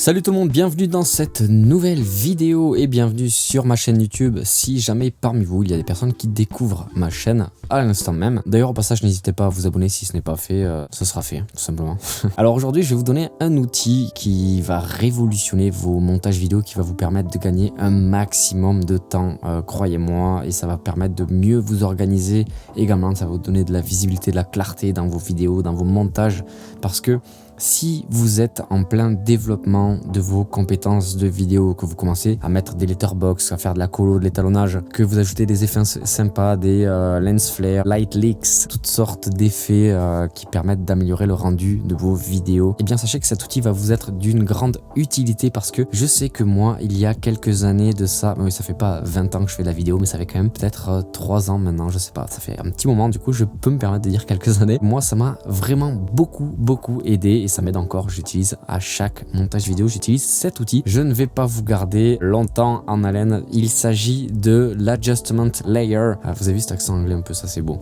Salut tout le monde, bienvenue dans cette nouvelle vidéo et bienvenue sur ma chaîne YouTube. Si jamais parmi vous il y a des personnes qui découvrent ma chaîne à l'instant même, d'ailleurs au passage n'hésitez pas à vous abonner si ce n'est pas fait, ce sera fait tout simplement. Alors aujourd'hui je vais vous donner un outil qui va révolutionner vos montages vidéo, qui va vous permettre de gagner un maximum de temps, croyez-moi, et ça va permettre de mieux vous organiser. Également ça va vous donner de la visibilité, de la clarté dans vos vidéos, dans vos montages, parce que si vous êtes en plein développement de vos compétences de vidéo, que vous commencez à mettre des letterbox, à faire de la colo, de l'étalonnage, que vous ajoutez des effets sympas, des lens flare, light leaks, toutes sortes d'effets qui permettent d'améliorer le rendu de vos vidéos, et bien sachez que cet outil va vous être d'une grande utilité, parce que je sais que moi, il y a quelques années de ça, mais ça fait pas 20 ans que je fais de la vidéo, mais ça fait quand même peut-être 3 ans maintenant, je sais pas, ça fait un petit moment, du coup je peux me permettre de dire quelques années. Moi ça m'a vraiment beaucoup aidé, et ça m'aide encore. J'utilise à chaque montage vidéo, j'utilise cet outil. Je ne vais pas vous garder longtemps en haleine. Il s'agit de l'Adjustment Layer. Ah, vous avez vu cet accent anglais un peu, ça c'est beau.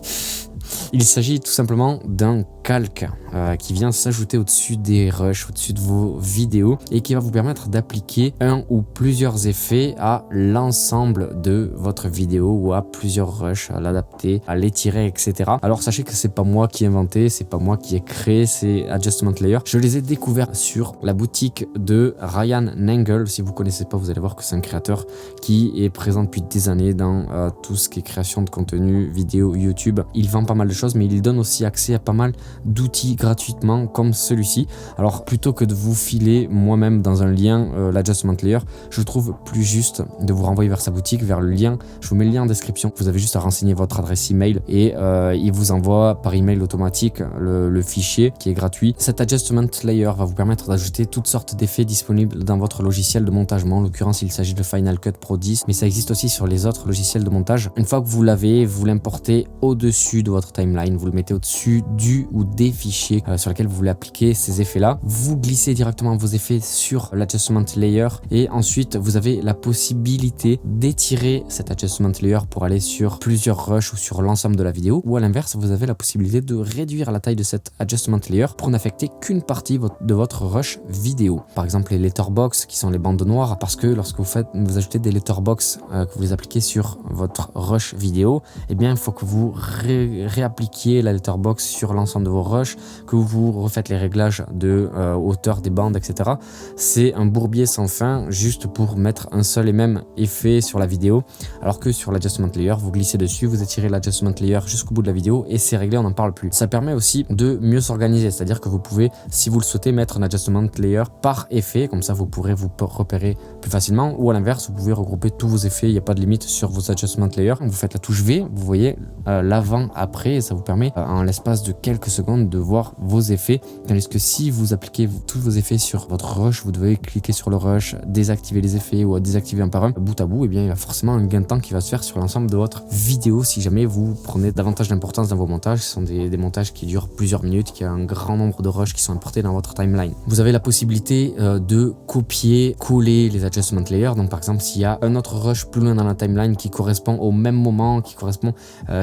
Il s'agit tout simplement d'un calque qui vient s'ajouter au-dessus des rushs, au-dessus de vos vidéos, et qui va vous permettre d'appliquer un ou plusieurs effets à l'ensemble de votre vidéo, ou à plusieurs rushs, à l'adapter, à l'étirer, etc. Alors sachez que c'est pas moi qui ai inventé, c'est pas moi qui ai créé ces Adjustment Layers. Je les ai découverts sur la boutique de Ryan Nangle. Si vous connaissez pas, vous allez voir que c'est un créateur qui est présent depuis des années dans tout ce qui est création de contenu vidéo YouTube. Il vend pas mal de choses, mais il donne aussi accès à pas mal d'outils gratuitement comme celui-ci. Alors plutôt que de vous filer moi-même dans un lien l'Adjustment Layer, je trouve plus juste de vous renvoyer vers sa boutique, vers le lien. Je vous mets le lien en description. Vous avez juste à renseigner votre adresse email et il vous envoie par email automatique le fichier qui est gratuit. Cet Adjustment Layer va vous permettre d'ajouter toutes sortes d'effets disponibles dans votre logiciel de montage. En l'occurrence, il s'agit de Final Cut Pro 10, mais ça existe aussi sur les autres logiciels de montage. Une fois que vous l'avez, vous l'importez au-dessus de votre timeline, vous le mettez au-dessus du ou des fichiers sur lesquels vous voulez appliquer ces effets-là. Vous glissez directement vos effets sur l'Adjustment Layer, et ensuite vous avez la possibilité d'étirer cet Adjustment Layer pour aller sur plusieurs rushs ou sur l'ensemble de la vidéo, ou à l'inverse, vous avez la possibilité de réduire la taille de cet Adjustment Layer pour n'affecter qu'une partie de votre rush vidéo. Par exemple les letterbox qui sont les bandes noires, parce que lorsque vous ajoutez des letterbox, que vous les appliquez sur votre rush vidéo, et bien il faut que vous réappliquiez la letterbox sur l'ensemble de vos rushs, que vous refaites les réglages de hauteur des bandes, etc. C'est un bourbier sans fin juste pour mettre un seul et même effet sur la vidéo, alors que sur l'Adjustment Layer, vous glissez dessus, vous étirez l'Adjustment Layer jusqu'au bout de la vidéo et c'est réglé, on n'en parle plus. Ça permet aussi de mieux s'organiser, c'est-à-dire que vous pouvez, si vous le souhaitez, mettre un Adjustment Layer par effet, comme ça vous pourrez vous repérer plus facilement, ou à l'inverse, vous pouvez regrouper tous vos effets, il n'y a pas de limite sur vos Adjustment Layers. Vous faites la touche V, vous voyez l'avant-après, et ça vous permet en l'espace de quelques secondes de voir vos effets, tandis que si vous appliquez tous vos effets sur votre rush, vous devez cliquer sur le rush, désactiver les effets ou désactiver un par un, bout à bout, et bien il y a forcément un gain de temps qui va se faire sur l'ensemble de votre vidéo si jamais vous prenez davantage d'importance dans vos montages. Ce sont des montages qui durent plusieurs minutes, qui a un grand nombre de rushs qui sont importés dans votre timeline. Vous avez la possibilité de copier, coller les Adjustment Layers. Donc par exemple, s'il y a un autre rush plus loin dans la timeline qui correspond au même moment, qui correspond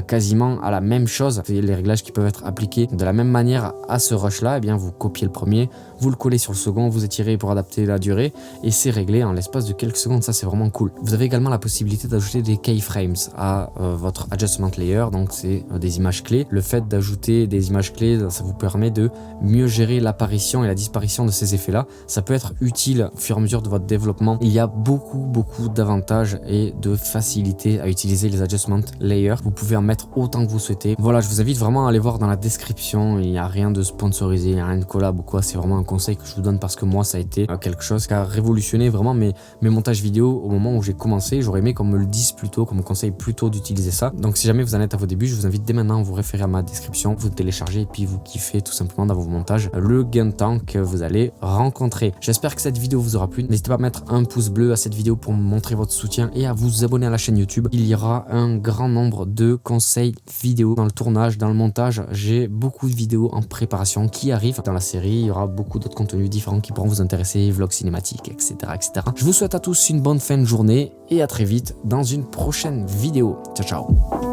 quasiment à la même chose, les réglages qui peuvent être appliqués de la même manière à ce rush là, et bien vous copiez le premier, vous le collez sur le second, vous étirez pour adapter la durée, et c'est réglé en l'espace de quelques secondes. Ça c'est vraiment cool. Vous avez également la possibilité d'ajouter des keyframes à votre Adjustment Layer, donc c'est des images clés. Le fait d'ajouter des images clés, ça vous permet de mieux gérer l'apparition et la disparition de ces effets là. Ça peut être utile au fur et à mesure de votre développement. Il y a beaucoup d'avantages et de facilité à utiliser les Adjustment Layers. Vous pouvez en mettre autant que vous souhaitez. Voilà, je vous invite vraiment à aller voir dans la description. Il n'y a rien de sponsorisé, il n'y a rien de collab ou quoi. C'est vraiment un conseil que je vous donne parce que moi ça a été quelque chose qui a révolutionné vraiment mes montages vidéo au moment où j'ai commencé. J'aurais aimé qu'on me le dise plus tôt, qu'on me conseille plus tôt d'utiliser ça. Donc si jamais vous en êtes à vos débuts, je vous invite dès maintenant à vous référer à ma description, vous téléchargez et puis vous kiffez tout simplement dans vos montages le gain de temps que vous allez rencontrer. J'espère que cette vidéo vous aura plu. N'hésitez pas à mettre un pouce bleu à cette vidéo pour me montrer votre soutien et à vous abonner à la chaîne YouTube. Il y aura un grand nombre de conseils vidéo dans le tournage, dans le montage. J'ai beaucoup de vidéos en préparation qui arrivent dans la série. Il y aura beaucoup d'autres contenus différents qui pourront vous intéresser, vlogs cinématiques, etc., etc. Je vous souhaite à tous une bonne fin de journée et à très vite dans une prochaine vidéo. Ciao, ciao.